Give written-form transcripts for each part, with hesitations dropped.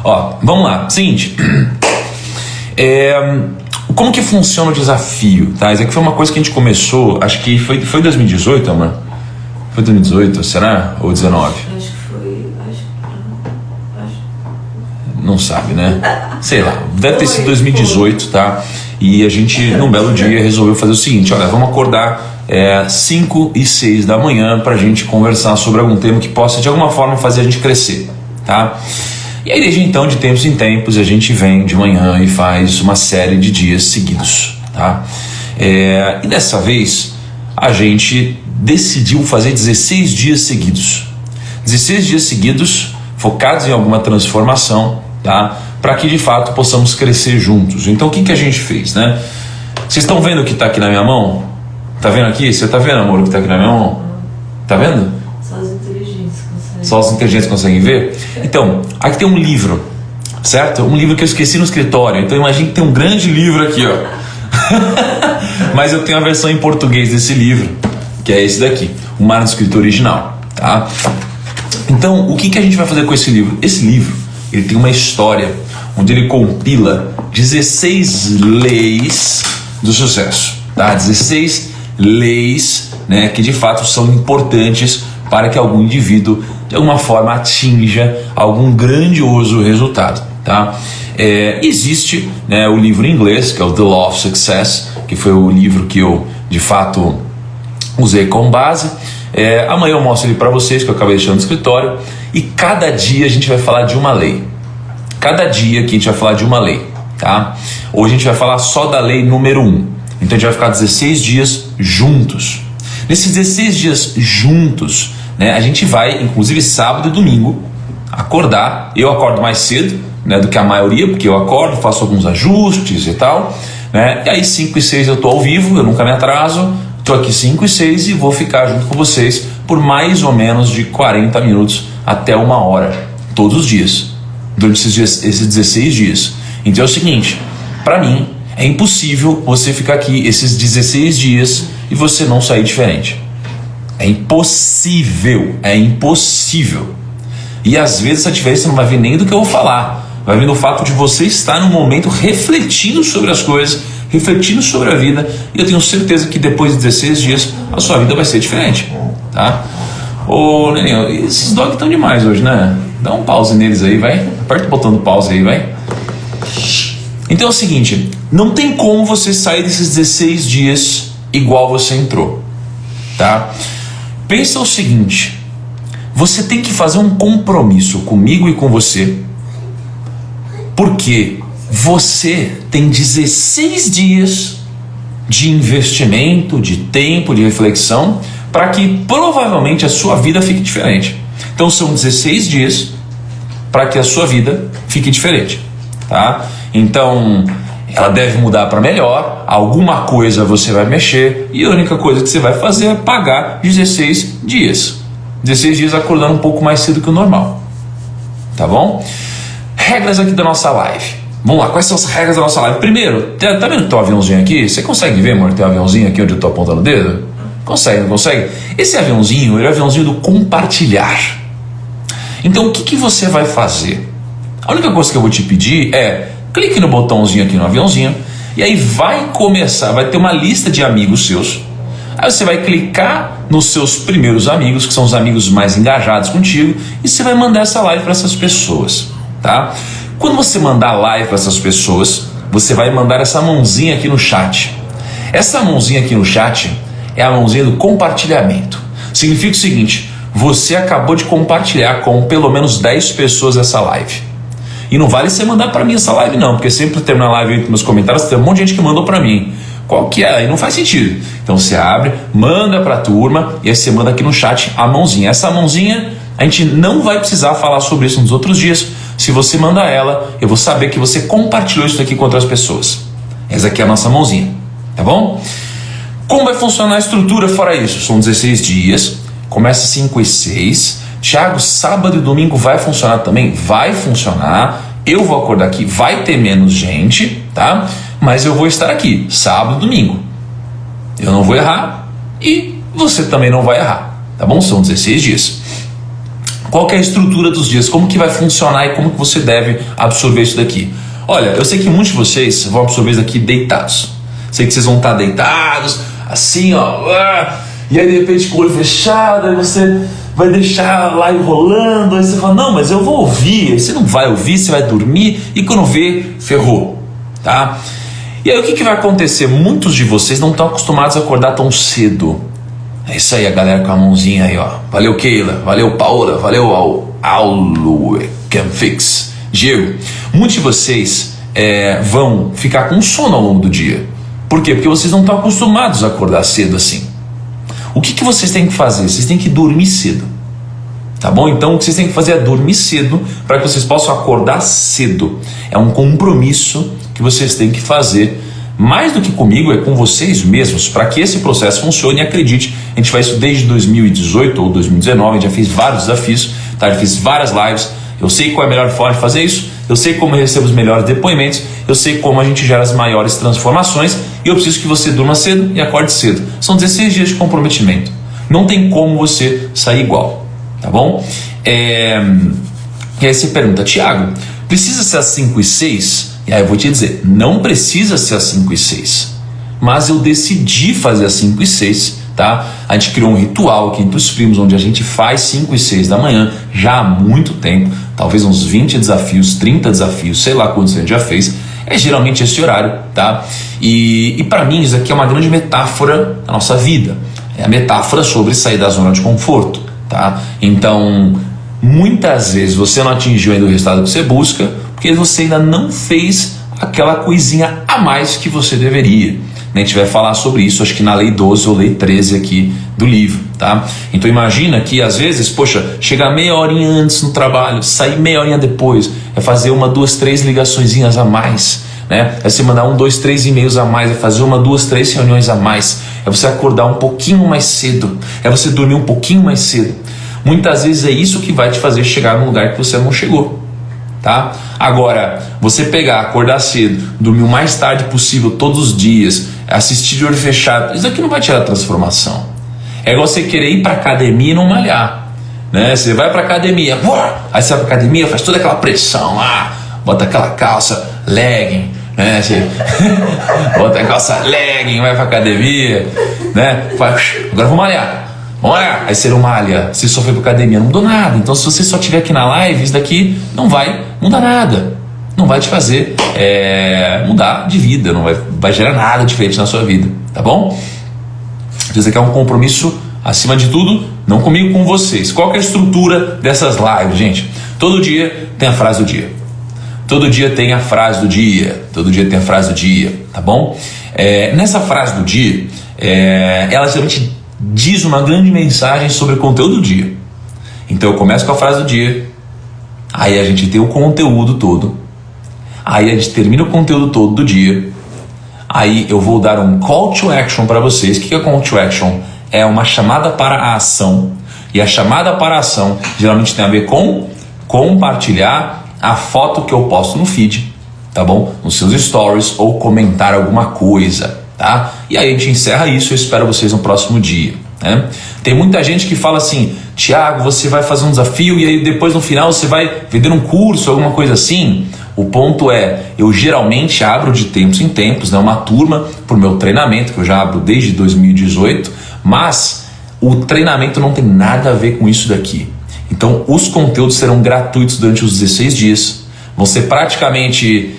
Ó, vamos lá. Seguinte. Como que funciona o desafio, tá? Isso aqui foi uma coisa que a gente começou, acho que foi 2018, amor? Foi 2018, será? Ou 19? Acho que foi. Não sabe, né? Sei lá, deve ter sido 2018, tá? E a gente, num belo dia, resolveu fazer o seguinte: olha, vamos acordar 5 e 6 da manhã pra gente conversar sobre algum tema que possa de alguma forma fazer a gente crescer, tá? E aí desde então, de tempos em tempos, a gente vem de manhã e faz uma série de dias seguidos, tá? E dessa vez a gente decidiu fazer 16 dias seguidos. 16 dias seguidos focados em alguma transformação, tá? Para que de fato possamos crescer juntos. Então o que a gente fez, né? Vocês estão vendo o que está aqui na minha mão? Tá vendo aqui? Você tá vendo, amor, o que está aqui na minha mão? Tá vendo? Só os inteligentes conseguem. Só os inteligentes conseguem ver? Então, aqui tem um livro, certo? Um livro que eu esqueci no escritório. Então imagine que tem um grande livro aqui, ó. Mas eu tenho a versão em português desse livro, que é esse daqui, o manuscrito original, tá? Então, o que a gente vai fazer com esse livro? Esse livro, ele tem uma história onde ele compila 16 leis do sucesso, tá? 16 leis, né, que de fato são importantes para que algum indivíduo de alguma forma atinja algum grandioso resultado, tá? Existe, né, o livro em inglês, que é o The Law of Success, que foi o livro que eu de fato usei como base. Amanhã eu mostro ele para vocês, que eu acabei deixando no escritório. E cada dia a gente vai falar de uma lei. Cada dia que a gente vai falar de uma lei, tá? Hoje a gente vai falar só da lei número 1. Então a gente vai ficar 16 dias juntos. Nesses 16 dias juntos, né, a gente vai, inclusive sábado e domingo, acordar. Eu acordo mais cedo, né, do que a maioria, porque eu acordo, faço alguns ajustes e tal, né? E aí 5 e 6 eu tô ao vivo, eu nunca me atraso. Tô aqui 5 e 6 e vou ficar junto com vocês por mais ou menos de 40 minutos até 1 hora, todos os dias, durante esses 16 dias. Então é o seguinte, para mim é impossível você ficar aqui esses 16 dias e você não sair diferente. É impossível, é impossível. E às vezes essa diferença não vai vir nem do que eu vou falar, vai vir do fato de você estar no momento refletindo sobre as coisas, refletindo sobre a vida, e eu tenho certeza que depois de 16 dias a sua vida vai ser diferente, tá? Ô, Neninho, esses dogs estão demais hoje, né? Dá um pause neles aí, vai. Aperta o botão do pause aí, vai. Então é o seguinte, não tem como você sair desses 16 dias igual você entrou, tá? Pensa o seguinte, você tem que fazer um compromisso comigo e com você, porque você tem 16 dias de investimento, de tempo, de reflexão, para que provavelmente a sua vida fique diferente. Então são 16 dias para que a sua vida fique diferente, tá? Então ela deve mudar para melhor, alguma coisa você vai mexer e a única coisa que você vai fazer é pagar 16 dias. 16 dias acordando um pouco mais cedo que o normal, tá bom? Regras aqui da nossa live. Vamos lá, quais são as regras da nossa live? Primeiro, tá vendo que tem um aviãozinho aqui? Você consegue ver, amor, tem um aviãozinho aqui onde eu tô apontando o dedo? Consegue, não consegue? Esse aviãozinho, ele é o aviãozinho do compartilhar. Então o que você vai fazer? A única coisa que eu vou te pedir é, clique no botãozinho aqui no aviãozinho, e aí vai ter uma lista de amigos seus. Aí você vai clicar nos seus primeiros amigos, que são os amigos mais engajados contigo, e você vai mandar essa live para essas pessoas, tá? Quando você mandar live para essas pessoas, você vai mandar essa mãozinha aqui no chat. Essa mãozinha aqui no chat é a mãozinha do compartilhamento. Significa o seguinte, você acabou de compartilhar com pelo menos 10 pessoas essa live. E não vale você mandar para mim essa live não, porque sempre termina a live aí nos comentários, tem um monte de gente que mandou para mim. Qual que é? Aí não faz sentido. Então você abre, manda para a turma e aí você manda aqui no chat a mãozinha. Essa mãozinha, a gente não vai precisar falar sobre isso nos outros dias. Se você mandar ela, eu vou saber que você compartilhou isso aqui com outras pessoas. Essa aqui é a nossa mãozinha, tá bom? Como vai funcionar a estrutura fora isso? São 16 dias, começa 5 e 6. Thiago, sábado e domingo vai funcionar também? Vai funcionar. Eu vou acordar aqui, vai ter menos gente, tá? Mas eu vou estar aqui, sábado e domingo. Eu não vou errar e você também não vai errar, tá bom? São 16 dias. Qual que é a estrutura dos dias? Como que vai funcionar e como que você deve absorver isso daqui? Olha, eu sei que muitos de vocês vão absorver isso daqui deitados. Sei que vocês vão estar deitados, assim, ó. E aí de repente com o olho fechado, aí você vai deixar lá enrolando. Aí você fala, não, mas eu vou ouvir. Aí você não vai ouvir, você vai dormir. E quando vê, ferrou, tá? E aí o que vai acontecer? Muitos de vocês não estão acostumados a acordar tão cedo. É isso aí, a galera com a mãozinha aí, ó. Valeu, Keila. Valeu, Paola. Valeu, Aulo Canfix. Diego, muitos de vocês vão ficar com sono ao longo do dia. Por quê? Porque vocês não estão acostumados a acordar cedo assim. O que vocês têm que fazer? Vocês têm que dormir cedo. Tá bom? Então o que vocês têm que fazer é dormir cedo para que vocês possam acordar cedo. É um compromisso que vocês têm que fazer. Mais do que comigo, é com vocês mesmos, para que esse processo funcione. E acredite, a gente faz isso desde 2018 ou 2019, a gente já fez vários desafios, tá? Já fiz várias lives. Eu sei qual é a melhor forma de fazer isso, eu sei como eu recebo os melhores depoimentos, eu sei como a gente gera as maiores transformações, e eu preciso que você durma cedo e acorde cedo. São 16 dias de comprometimento. Não tem como você sair igual, tá bom? E aí você pergunta, Thiago, precisa ser às 5 e 6? E aí eu vou te dizer, não precisa ser às 5 e 6, mas eu decidi fazer às 5 e 6, tá? A gente criou um ritual aqui entre os primos, onde a gente faz 5 e 6 da manhã, já há muito tempo, talvez uns 20 desafios, 30 desafios, sei lá quantos a gente já fez, é geralmente esse horário, tá? E para mim isso aqui é uma grande metáfora da nossa vida, é a metáfora sobre sair da zona de conforto, tá? Então, muitas vezes você não atingiu ainda o resultado que você busca, porque você ainda não fez aquela coisinha a mais que você deveria. A gente vai falar sobre isso, acho que na lei 12 ou lei 13 aqui do livro, tá? Então imagina que às vezes, poxa, chegar meia horinha antes no trabalho, sair meia horinha depois, é fazer 1, 2, 3 ligaçõezinhas a mais, né? É você mandar 1, 2, 3 e-mails a mais, é fazer 1, 2, 3 reuniões a mais, é você acordar um pouquinho mais cedo, é você dormir um pouquinho mais cedo. Muitas vezes é isso que vai te fazer chegar num lugar que você não chegou, tá? Agora, você pegar, acordar cedo, dormir o mais tarde possível todos os dias, assistir de olho fechado, isso aqui não vai tirar a transformação. É igual você querer ir pra academia e não malhar, né? Você vai pra academia, aí você vai pra academia, faz toda aquela pressão lá, bota aquela calça legging, né? Você bota a calça legging, vai pra academia, né? Agora eu vou malhar. Olha, aí você não malha, você só foi pra academia, não mudou nada. Então se você só estiver aqui na live, isso daqui não vai mudar nada, não vai te fazer mudar de vida, não vai gerar nada diferente na sua vida, tá bom? Então isso aqui é um compromisso, acima de tudo, não comigo, com vocês. Qual que é a estrutura dessas lives, gente? Todo dia tem a frase do dia, todo dia tem a frase do dia, todo dia tem a frase do dia, tá bom? Nessa frase do dia, ela geralmente diz uma grande mensagem sobre o conteúdo do dia. Então eu começo com a frase do dia, aí a gente tem o conteúdo todo, aí a gente termina o conteúdo todo do dia, aí eu vou dar um call to action para vocês. O que é call to action? É uma chamada para a ação, e a chamada para a ação geralmente tem a ver com compartilhar a foto que eu posto no feed, tá bom? Nos seus stories, ou comentar alguma coisa, tá? E aí a gente encerra isso. Eu espero vocês no próximo dia, né? Tem muita gente que fala assim, Thiago, você vai fazer um desafio e aí depois no final você vai vender um curso, alguma coisa assim. O ponto é, eu geralmente abro de tempos em tempos, né, uma turma para o meu treinamento, que eu já abro desde 2018, mas o treinamento não tem nada a ver com isso daqui. Então os conteúdos serão gratuitos durante os 16 dias, vão ser praticamente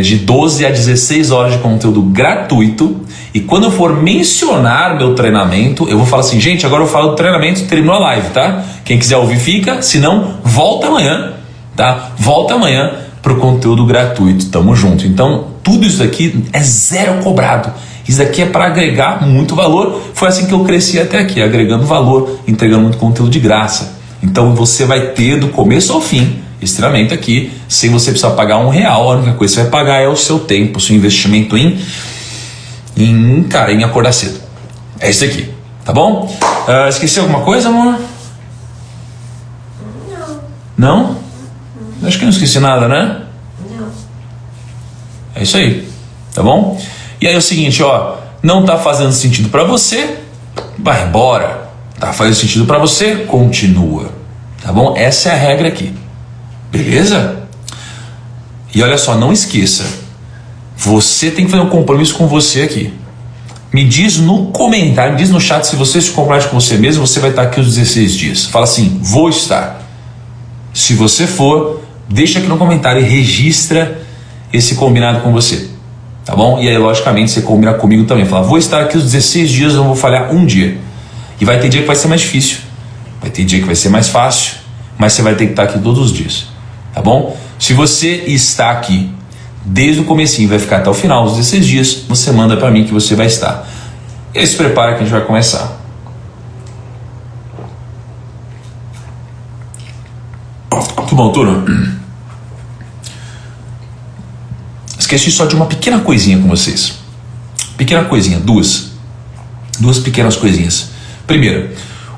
de 12 a 16 horas de conteúdo gratuito. E quando eu for mencionar meu treinamento, eu vou falar assim, gente, agora eu falo do treinamento, terminou a live, tá? Quem quiser ouvir fica, se não, volta amanhã, tá? Volta amanhã pro conteúdo gratuito, tamo junto. Então, tudo isso aqui é zero cobrado. Isso daqui é para agregar muito valor. Foi assim que eu cresci até aqui, agregando valor, entregando muito conteúdo de graça. Então, você vai ter do começo ao fim esse treinamento aqui, sem você precisar pagar R$1. A única coisa que você vai pagar é o seu tempo, o seu investimento em acordar cedo. É isso aqui, tá bom? Esqueci alguma coisa, amor? Não? Acho que não esqueci nada, né? Não. É isso aí, tá bom? E aí é o seguinte, ó, não tá fazendo sentido para você, vai embora. Tá fazendo sentido para você, continua. tá bom? Essa é a regra aqui, beleza? E olha só, não esqueça, você tem que fazer um compromisso com você aqui. Me diz no comentário, me diz no chat se você se compromete com você mesmo, você vai estar aqui os 16 dias. Fala assim, vou estar. Se você for, deixa aqui no comentário e registra esse combinado com você, tá bom? E aí, logicamente, você combina comigo também. Fala, vou estar aqui os 16 dias, eu não vou falhar um dia. E vai ter dia que vai ser mais difícil, vai ter dia que vai ser mais fácil, mas você vai ter que estar aqui todos os dias, tá bom? Se você está aqui desde o comecinho, vai ficar até o final, os 16 dias, você manda para mim que você vai estar. E aí se prepara que a gente vai começar. Muito bom, turma. Esqueci só de uma pequena coisinha com vocês. Pequena coisinha, duas pequenas coisinhas. Primeiro,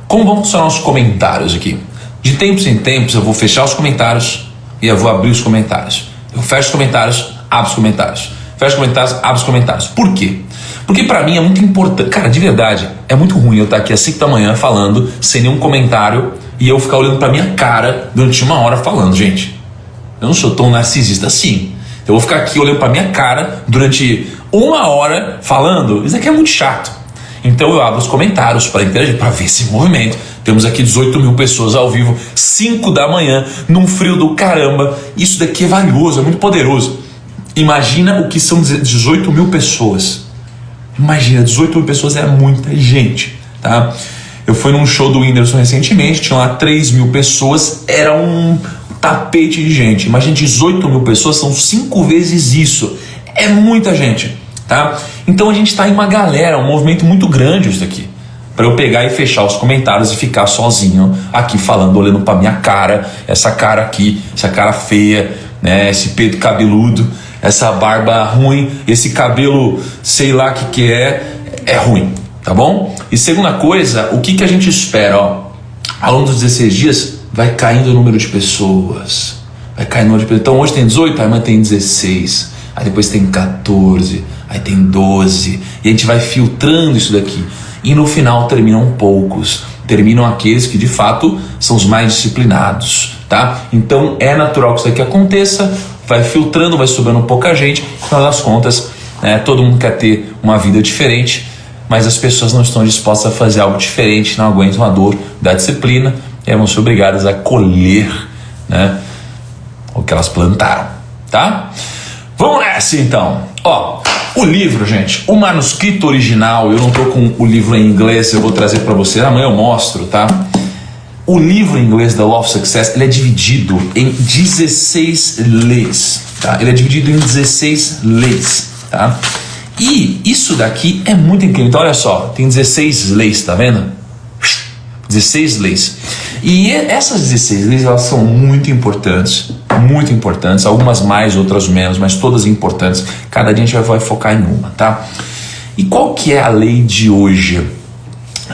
como vão funcionar os comentários aqui? De tempos em tempos eu vou fechar os comentários e eu vou abrir os comentários. Eu fecho os comentários, abro os comentários. Fecho os comentários, abro os comentários. Por quê? Porque pra mim é muito importante. Cara, de verdade, é muito ruim eu estar aqui às 5 da manhã falando, sem nenhum comentário, e eu ficar olhando pra minha cara durante uma hora falando, gente. Eu não sou tão narcisista assim. Eu vou ficar aqui olhando pra minha cara durante uma hora falando. Isso aqui é muito chato. Então eu abro os comentários para interagir, para ver esse movimento. Temos aqui 18 mil pessoas ao vivo, 5 da manhã, num frio do caramba. Isso daqui é valioso, é muito poderoso. Imagina o que são 18 mil pessoas. Imagina, 18 mil pessoas é muita gente, tá? Eu fui num show do Whindersson recentemente, tinha lá 3 mil pessoas, era um tapete de gente. Imagina, 18 mil pessoas são 5 vezes isso. É muita gente, tá? Então a gente está em uma galera, um movimento muito grande isso daqui. Para eu pegar e fechar os comentários e ficar sozinho aqui falando, olhando para minha cara, essa cara aqui, essa cara feia, né? Esse peito cabeludo, essa barba ruim, esse cabelo, sei lá o que é ruim, tá bom? E segunda coisa, o que a gente espera, ó, ao longo dos 16 dias, vai caindo o número de pessoas, vai caindo o número de pessoas. Então hoje tem 18, amanhã tem 16, aí depois tem 14, aí tem 12, e a gente vai filtrando isso daqui. E no final terminam poucos, terminam aqueles que de fato são os mais disciplinados, tá? Então é natural que isso daqui aconteça, vai filtrando, vai sobrando pouca gente, no final das contas, né, todo mundo quer ter uma vida diferente, mas as pessoas não estão dispostas a fazer algo diferente, não aguentam a dor da disciplina e vão ser obrigadas a colher, né, o que elas plantaram, tá? Vamos nessa então. Ó, o livro, gente, o manuscrito original, eu não tô com o livro em inglês, eu vou trazer para você, amanhã eu mostro, tá? O livro em inglês da Law of Success, ele é dividido em 16 leis, tá? Ele é dividido em 16 leis, tá? E isso daqui é muito incrível. Então olha só, tem 16 leis, tá vendo? 16 leis. E essas 16 leis, elas são muito importantes, algumas mais, outras menos, mas todas importantes. Cada dia a gente vai focar em uma, tá? E qual que é a lei de hoje?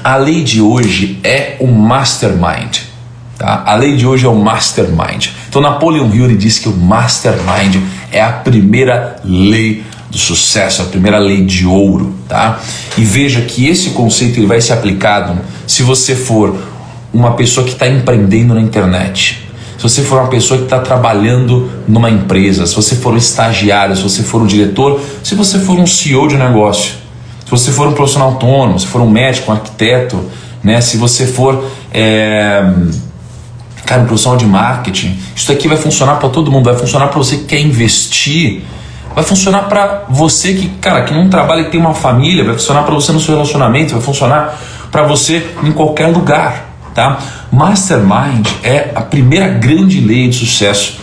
A lei de hoje é o mastermind, tá? A lei de hoje é o mastermind. Então Napoleon Hill, ele disse que o mastermind é a primeira lei do sucesso, a primeira lei de ouro, tá? E veja que esse conceito ele vai ser aplicado se você for uma pessoa que está empreendendo na internet, se você for uma pessoa que está trabalhando numa empresa, se você for um estagiário, se você for um diretor, se você for um CEO de negócio, se você for um profissional autônomo, se for um médico, um arquiteto, né? Se você for um profissional de marketing, isso daqui vai funcionar para todo mundo, vai funcionar para você que quer investir, vai funcionar para você que, cara, que não trabalha, que tem uma família, vai funcionar para você no seu relacionamento, vai funcionar para você em qualquer lugar, tá? Mastermind é a primeira grande lei de sucesso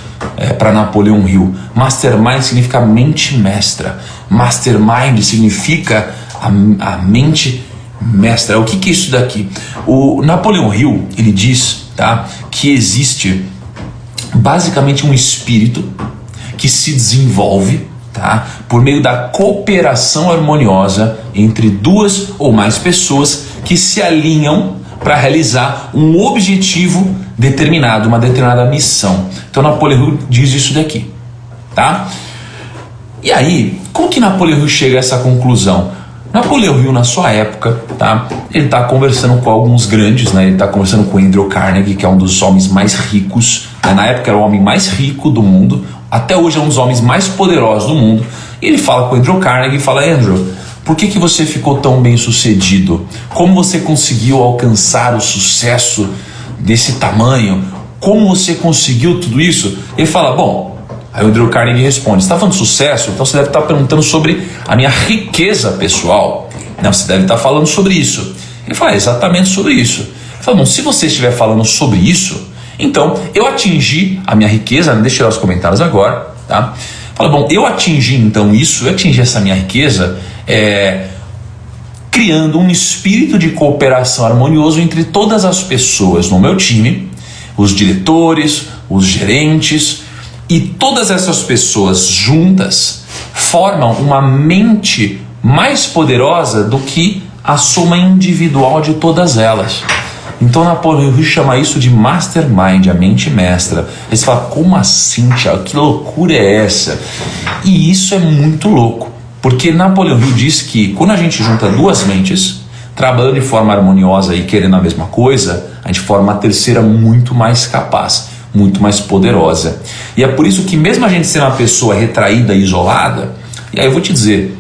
para Napoleon Hill. Mastermind significa mente mestra. Mastermind significa a mente mestra. O que é isso daqui? O Napoleon Hill, ele diz, tá, que existe basicamente um espírito que se desenvolve, tá, por meio da cooperação harmoniosa entre duas ou mais pessoas que se alinham para realizar um objetivo determinado, uma determinada missão. Então Napoleon Hill diz isso daqui, tá? E aí, como que Napoleon Hill chega a essa conclusão? Napoleão Hill, na sua época, tá? Ele está conversando com alguns grandes, né? Ele está conversando com Andrew Carnegie, que é um dos homens mais ricos, né? Na época era o homem mais rico do mundo, até hoje é um dos homens mais poderosos do mundo. E ele fala com Andrew Carnegie e fala: Andrew, por que você ficou tão bem sucedido? Como você conseguiu alcançar o sucesso desse tamanho? Como você conseguiu tudo isso? Ele fala: bom, aí o Andrew Carnegie responde: você está falando de sucesso? Então você deve estar perguntando sobre a minha riqueza pessoal. Não, você deve estar falando sobre isso. Ele fala: exatamente sobre isso. Ele fala: bom, se você estiver falando sobre isso, então eu atingi a minha riqueza. Deixa eu tirar os comentários agora, tá? Fala: bom, eu atingi então isso, eu atingi essa minha riqueza criando um espírito de cooperação harmonioso entre todas as pessoas no meu time, os diretores, os gerentes, e todas essas pessoas juntas formam uma mente mais poderosa do que a soma individual de todas elas. Então Napoleão Hill chama isso de mastermind, a mente mestra. Aí você fala: como assim, Thiago? Que loucura é essa? E isso é muito louco, porque Napoleão Hill diz que quando a gente junta duas mentes, trabalhando de forma harmoniosa e querendo a mesma coisa, a gente forma uma terceira muito mais capaz, muito mais poderosa. E é por isso que mesmo a gente ser uma pessoa retraída e isolada, e aí eu vou te dizer,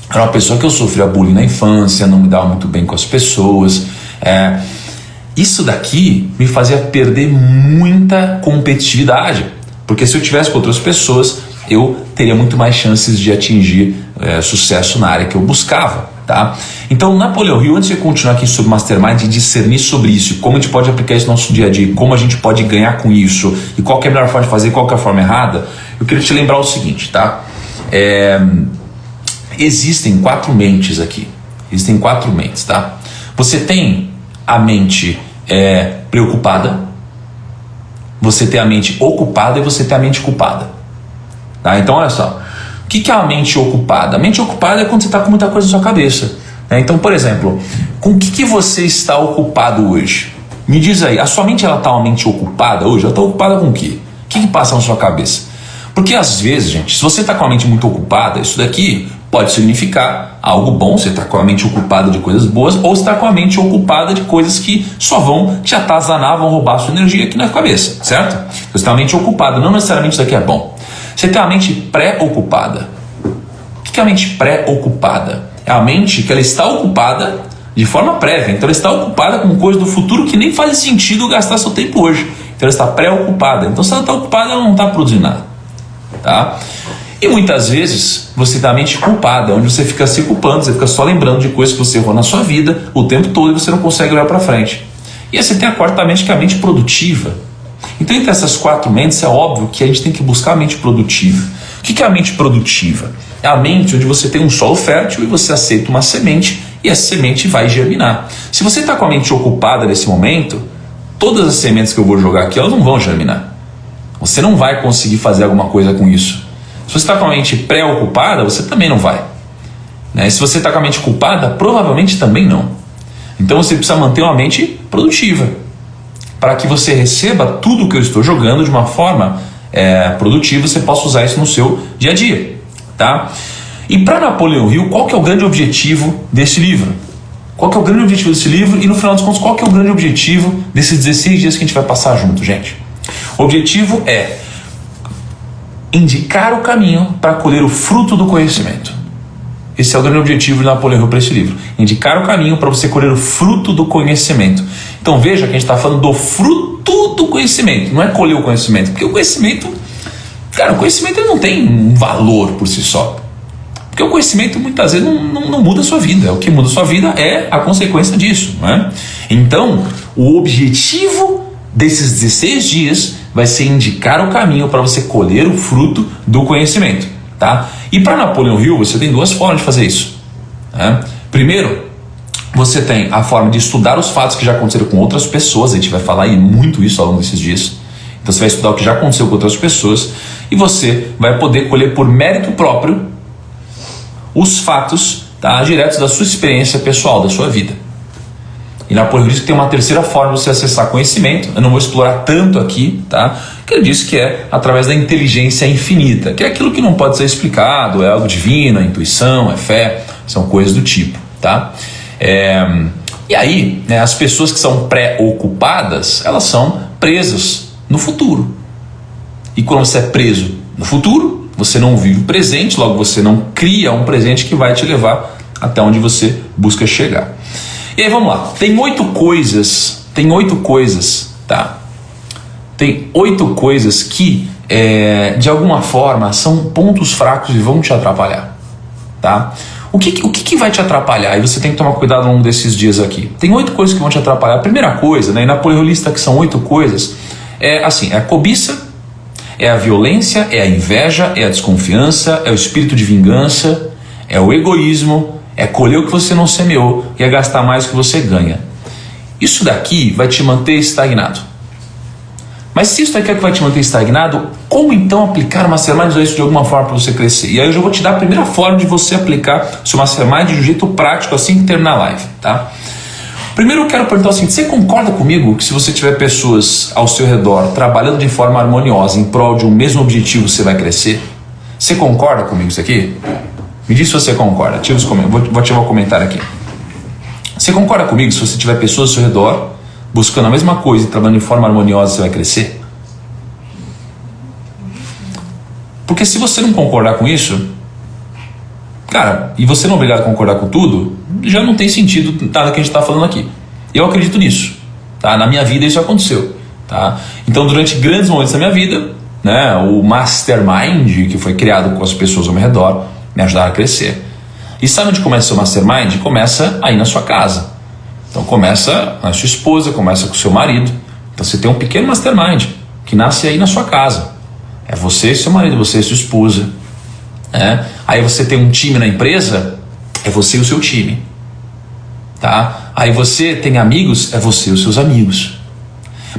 era uma pessoa que eu sofria bullying na infância, não me dava muito bem com as pessoas, isso daqui me fazia perder muita competitividade, porque se eu tivesse com outras pessoas, eu teria muito mais chances de atingir sucesso na área que eu buscava, tá? Então Napoleão Hill, antes de continuar aqui sobre Mastermind e discernir sobre isso, como a gente pode aplicar isso no nosso dia a dia, como a gente pode ganhar com isso, e qual que é a melhor forma de fazer, qual que é a forma errada, eu queria te lembrar o seguinte, tá? Existem 4 mentes aqui, existem 4 mentes, tá? Você tem a mente preocupada, você tem a mente ocupada e você tem a mente culpada, tá? Então olha só, o que é a mente ocupada? A mente ocupada é quando você está com muita coisa na sua cabeça, né? Então, por exemplo, com o que você está ocupado hoje? Me diz aí, a sua mente ela está uma mente ocupada hoje? Ela está ocupada com o quê? O que passa na sua cabeça? Porque às vezes, gente, se você está com a mente muito ocupada, isso daqui pode significar algo bom, você está com a mente ocupada de coisas boas, ou você está com a mente ocupada de coisas que só vão te atazanar, vão roubar a sua energia aqui na cabeça, certo? Você está com a mente ocupada, não necessariamente isso daqui é bom. Você tem a mente pré-ocupada. O que é a mente pré-ocupada? É a mente que ela está ocupada de forma prévia, então ela está ocupada com coisas do futuro que nem faz sentido gastar seu tempo hoje. Então ela está pré-ocupada. Então se ela está ocupada, ela não está produzindo nada, tá? E muitas vezes você tem a mente culpada, onde você fica se culpando, você fica só lembrando de coisas que você errou na sua vida o tempo todo e você não consegue olhar para frente. E aí você tem a quarta mente, que é a mente produtiva. Então entre essas 4 mentes é óbvio que a gente tem que buscar a mente produtiva. O que é a mente produtiva? É a mente onde você tem um solo fértil e você aceita uma semente e essa semente vai germinar. Se você está com a mente ocupada nesse momento, todas as sementes que eu vou jogar aqui, elas não vão germinar. Você não vai conseguir fazer alguma coisa com isso. Se você está com a mente preocupada, você também não vai, né? Se você está com a mente culpada, provavelmente também não. Então você precisa manter uma mente produtiva, para que você receba tudo que eu estou jogando de uma forma produtiva, você possa usar isso no seu dia a dia, tá? E para Napoleão Hill, qual que é o grande objetivo desse livro? Qual que é o grande objetivo desse livro? E no final dos contos, qual que é o grande objetivo desses 16 dias que a gente vai passar junto, gente? O objetivo é indicar o caminho para colher o fruto do conhecimento. Esse é o grande objetivo de Napoleão Hill para esse livro. Indicar o caminho para você colher o fruto do conhecimento. Então veja que a gente está falando do fruto do conhecimento, não é colher o conhecimento, porque o conhecimento, cara, o conhecimento ele não tem um valor por si só. Porque o conhecimento muitas vezes não muda a sua vida. O que muda a sua vida é a consequência disso, não é? Então, o objetivo desses 16 dias vai ser indicar o caminho para você colher o fruto do conhecimento, tá? E para Napoleão Hill, você tem 2 formas de fazer isso, né? Primeiro, você tem a forma de estudar os fatos que já aconteceram com outras pessoas. A gente vai falar aí muito isso ao longo desses dias. Então você vai estudar o que já aconteceu com outras pessoas e você vai poder colher por mérito próprio os fatos, tá, diretos da sua experiência pessoal, da sua vida. E Napoleão diz que tem uma terceira forma de você acessar conhecimento. Eu não vou explorar tanto aqui, tá? Que ele diz que é através da inteligência infinita, que é aquilo que não pode ser explicado, é algo divino, é intuição, é fé. são coisas do tipo, tá? E aí, né, as pessoas que são pré-ocupadas, elas são presas no futuro. E quando você é preso no futuro, você não vive o presente, logo você não cria um presente que vai te levar até onde você busca chegar. E aí vamos lá, tem 8 coisas, tá? Tem 8 coisas que de alguma forma são pontos fracos e vão te atrapalhar, tá? O que vai te atrapalhar? E você tem que tomar cuidado ao longo desses dias aqui. Tem 8 coisas que vão te atrapalhar. A primeira coisa, né, e Napoleão lista que são 8 coisas, é a cobiça, é a violência, é a inveja, é a desconfiança, é o espírito de vingança, é o egoísmo, é colher o que você não semeou e é gastar mais do que você ganha. Isso daqui vai te manter estagnado. Mas se isso daqui é o que vai te manter estagnado, como então aplicar o Mastermind isso de alguma forma para você crescer? E aí eu já vou te dar a primeira forma de você aplicar o seu Mastermind de um jeito prático assim que terminar a live, tá? Primeiro eu quero perguntar assim, você concorda comigo que se você tiver pessoas ao seu redor trabalhando de forma harmoniosa em prol de um mesmo objetivo, você vai crescer? Você concorda comigo isso aqui? Me diz se você concorda. Vou ativar o comentário aqui. Você concorda comigo que se você tiver pessoas ao seu redor buscando a mesma coisa e trabalhando de forma harmoniosa, você vai crescer? Porque se você não concordar com isso, cara, e você não é obrigado a concordar com tudo, já não tem sentido nada que a gente está falando aqui. Eu acredito nisso, tá? Na minha vida isso aconteceu, tá? Então durante grandes momentos da minha vida, né, o Mastermind que foi criado com as pessoas ao meu redor me ajudaram a crescer. E sabe onde começa o Mastermind? Começa aí na sua casa. Então começa na sua esposa, começa com o seu marido. Então você tem um pequeno Mastermind que nasce aí na sua casa. É você e seu marido, você e sua esposa. Aí você tem um time na empresa, é você e o seu time, tá? Aí você tem amigos, é você e os seus amigos.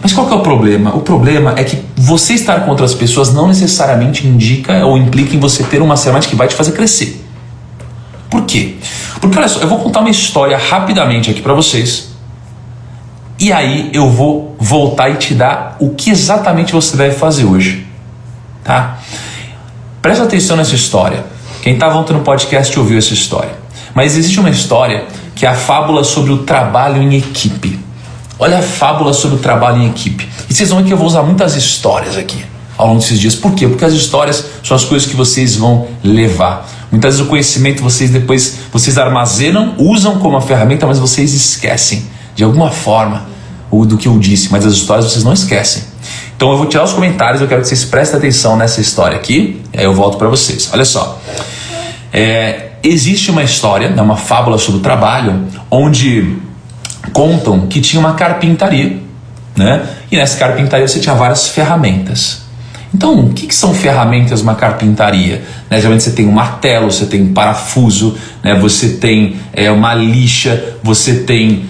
Mas qual que é o problema? O problema é que você estar com outras pessoas não necessariamente indica ou implica em você ter um Mastermind que vai te fazer crescer. Por quê? Porque olha só, eu vou contar uma história rapidamente aqui para vocês e aí eu vou voltar e te dar o que exatamente você deve fazer hoje, tá? Presta atenção nessa história. Quem estava ontem no podcast ouviu essa história. Mas existe uma história que é a fábula sobre o trabalho em equipe. Olha a fábula sobre o trabalho em equipe. E vocês vão ver que eu vou usar muitas histórias aqui ao longo desses dias. Por quê? Porque as histórias são as coisas que vocês vão levar. Muitas vezes o conhecimento vocês armazenam, usam como uma ferramenta, mas vocês esquecem de alguma forma do que eu disse. Mas as histórias vocês não esquecem. Então eu vou tirar os comentários, eu quero que vocês prestem atenção nessa história aqui, e aí eu volto para vocês. Olha só, existe uma história, né, uma fábula sobre o trabalho, onde contam que tinha uma carpintaria, né? E nessa carpintaria você tinha várias ferramentas. Então, o que são ferramentas numa carpintaria? Né, geralmente você tem um martelo, você tem um parafuso, né, você tem uma lixa, você tem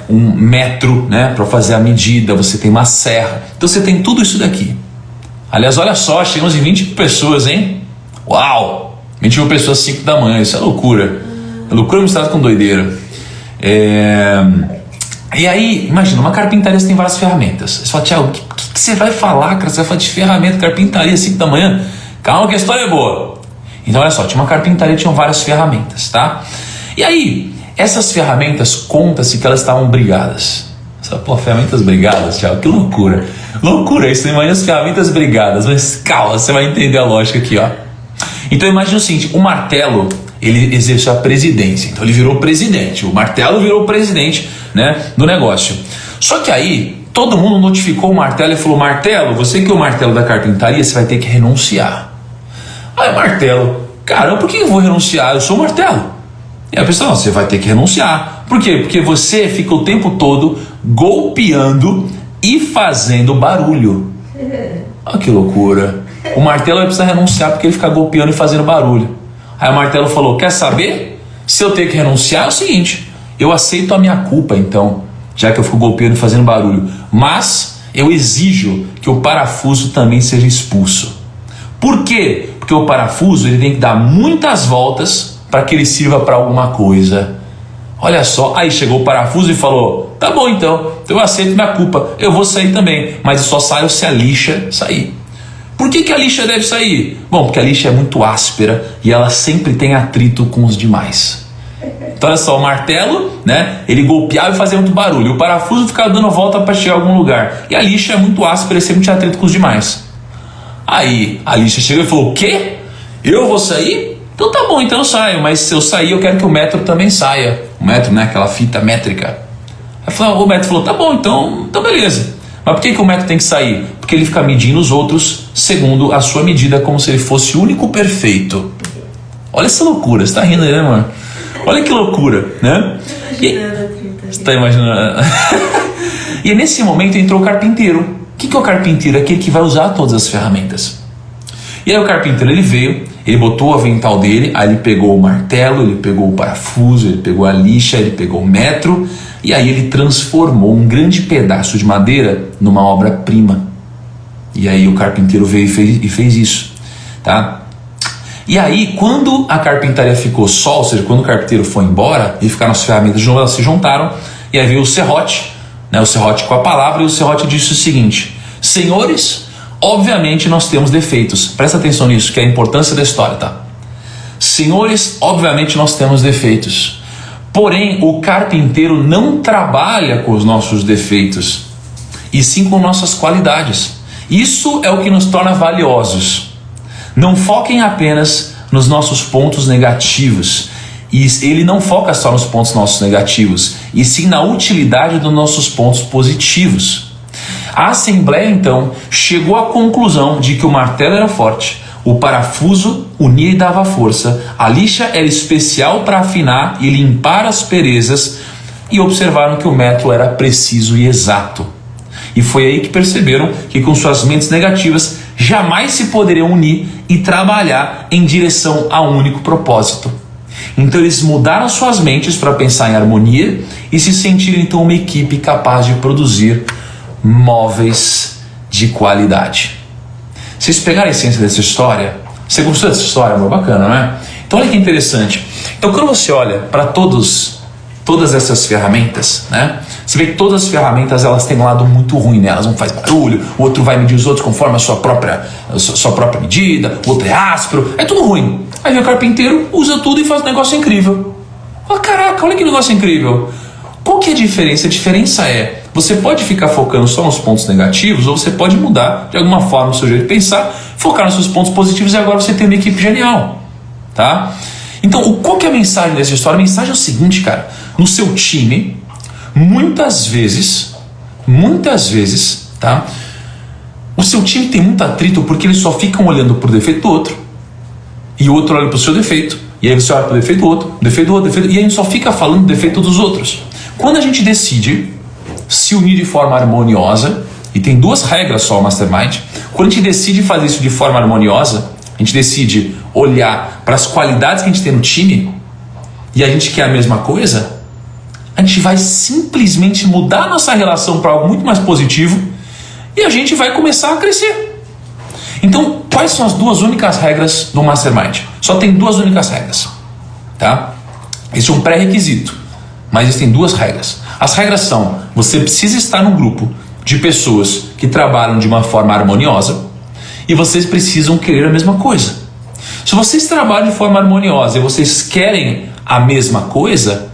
um metro, né, para fazer a medida, você tem uma serra. Então você tem tudo isso daqui. Aliás, olha só, chegamos em 20 pessoas, hein? Uau! 20 mil pessoas às 5 da manhã, isso é loucura. É loucura misturada com doideira. E aí, imagina, uma carpintaria você tem várias ferramentas. Você fala, Thiago, o que você vai falar, cara? Você vai falar de ferramenta, carpintaria às 5 da manhã? Calma que a história é boa. Então olha só, tinha uma carpintaria, tinham várias ferramentas, tá? E aí, essas ferramentas, conta-se que elas estavam brigadas. Ferramentas brigadas, Thiago, que loucura. Loucura isso, imagina as ferramentas brigadas. Mas calma, você vai entender a lógica aqui, ó. Então imagina o seguinte, o martelo, ele exerceu a presidência, então ele virou presidente, o martelo virou presidente, né, do negócio. Só que aí, todo mundo notificou o martelo e falou, martelo, você que é o martelo da carpintaria, você vai ter que renunciar. Aí o martelo, caramba, por que eu vou renunciar? Eu sou o martelo. E a pessoa, você vai ter que renunciar. Por quê? Porque você fica o tempo todo golpeando e fazendo barulho. Olha que loucura. O martelo vai precisar renunciar porque ele fica golpeando e fazendo barulho. Aí o martelo falou, quer saber? Se eu ter que renunciar é o seguinte, eu aceito a minha culpa então, já que eu fico golpeando e fazendo barulho. Mas eu exijo que o parafuso também seja expulso. Por quê? Porque o parafuso ele tem que dar muitas voltas para que ele sirva para alguma coisa. Olha só, aí chegou o parafuso e falou, tá bom então, eu aceito minha culpa, eu vou sair também, mas eu só saio se a lixa sair. Por que a lixa deve sair? Bom, porque a lixa é muito áspera e ela sempre tem atrito com os demais. Então olha só, o martelo, né, ele golpeava e fazia muito barulho, o parafuso ficava dando volta para chegar a algum lugar, e a lixa é muito áspera e sempre tinha atrito com os demais. Aí a lixa chegou e falou: o quê? Eu vou sair? Então tá bom, então eu saio, mas se eu sair eu quero que o metro também saia. O metro, né, aquela fita métrica. Aí o metro falou: tá bom, então beleza. Mas por que o metro tem que sair? Porque ele fica medindo os outros segundo a sua medida, como se ele fosse o único perfeito. Olha essa loucura, você tá rindo aí, né, mano? Olha que loucura, né? Você tá imaginando? E nesse momento entrou o carpinteiro. O que é o carpinteiro? Aquele que vai usar todas as ferramentas. E aí o carpinteiro, ele veio, ele botou o avental dele, aí ele pegou o martelo, ele pegou o parafuso, ele pegou a lixa, ele pegou o metro, e aí ele transformou um grande pedaço de madeira numa obra-prima. E aí o carpinteiro veio e fez isso, tá? E aí, quando a carpintaria ficou só, ou seja, quando o carpinteiro foi embora e ficaram as ferramentas de novo, elas se juntaram, e aí veio o serrote, né, o serrote com a palavra, e o serrote disse o seguinte: senhores, obviamente nós temos defeitos. Presta atenção nisso, que é a importância da história, tá? Senhores, obviamente nós temos defeitos. Porém, o carpinteiro não trabalha com os nossos defeitos, e sim com nossas qualidades. Isso é o que nos torna valiosos. Não foquem apenas nos nossos pontos negativos. E ele não foca só nos pontos nossos negativos, e sim na utilidade dos nossos pontos positivos. A Assembleia, então, chegou à conclusão de que o martelo era forte, o parafuso unia e dava força, a lixa era especial para afinar e limpar as asperezas, e observaram que o método era preciso e exato. E foi aí que perceberam que com suas mentes negativas jamais se poderiam unir e trabalhar em direção a um único propósito. Então eles mudaram suas mentes para pensar em harmonia e se sentiram então uma equipe capaz de produzir móveis de qualidade. Vocês pegaram a essência dessa história? Você gostou dessa história? Muito bacana, né? Então olha que interessante. Então quando você olha para todas essas ferramentas, né? Você vê que todas as ferramentas elas têm um lado muito ruim, né? Elas não fazem barulho, o outro vai medir os outros conforme a sua própria medida, o outro é áspero, é tudo ruim. Aí vem o carpinteiro, usa tudo e faz um negócio incrível. Oh, caraca, olha que negócio incrível. Qual que é a diferença? A diferença é, você pode ficar focando só nos pontos negativos, ou você pode mudar de alguma forma o seu jeito de pensar, focar nos seus pontos positivos, e agora você tem uma equipe genial, tá? Então, qual que é a mensagem dessa história? A mensagem é o seguinte, cara: no seu time, muitas vezes, tá? O seu time tem muito atrito porque eles só ficam olhando pro defeito do outro, e o outro olha pro seu defeito, e aí você olha pro defeito do outro, e a gente só fica falando do defeito dos outros. Quando a gente decide se unir de forma harmoniosa, e tem duas regras só, Mastermind, quando a gente decide fazer isso de forma harmoniosa, a gente decide olhar para as qualidades que a gente tem no time, e a gente quer a mesma coisa, a gente vai simplesmente mudar a nossa relação para algo muito mais positivo, e a gente vai começar a crescer. Então, quais são as duas únicas regras do Mastermind? Só tem duas únicas regras, tá? Esse é um pré-requisito, mas existem duas regras. As regras são: você precisa estar num grupo de pessoas que trabalham de uma forma harmoniosa, e vocês precisam querer a mesma coisa. Se vocês trabalham de forma harmoniosa e vocês querem a mesma coisa,